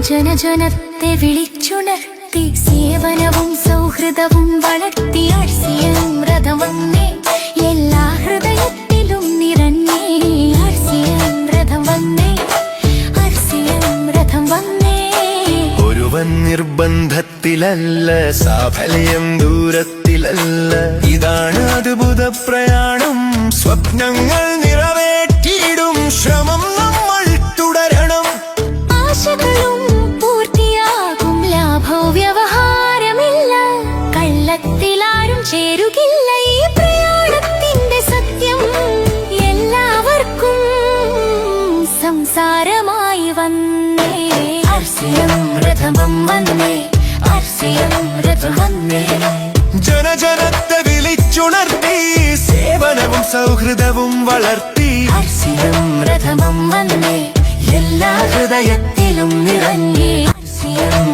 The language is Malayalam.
ജനജനത്തെ വിളിച്ചുണർത്തി സേവനവും സൗഹൃദവും വളർത്തി ആർസിയം രഥം വന്നേ എല്ലാ ഹൃദയത്തിലും നിറഞ്ഞേ ആർസിയം രഥം വന്നേ ആർസിയം രഥം വന്നേ ഒരുവൻ നിർബന്ധത്തിലല്ല സാഫല്യം ദൂരത്തിലല്ല ഇതാണ് അദ്ഭുത പ്രയാണം സ്വപ്നങ്ങൾ നിറവേറ്റിയിടും ശ്രമം നമ്മൾ തുടരണം ആശകളും പൂർത്തിയാകും ലാഭോ വ്യവഹാരമില്ല കള്ളത്തിലാരും ചേരുകില്ല ഈ പ്രയാണത്തിന്റെ സത്യം എല്ലാവർക്കും സംസാരമായി വന്നേ ആർസിയം രഥം വന്നേ ആർസിയം രഥം വന്നേ ജനജനത്തെ വിളിച്ചുണർത്തി സേവനവും സൗഹൃദവും വളർത്തി ആർസിയം രഥം വന്നേ എല്ലാ ഹൃദയത്തിലും നിറഞ്ഞേ ആർസിയം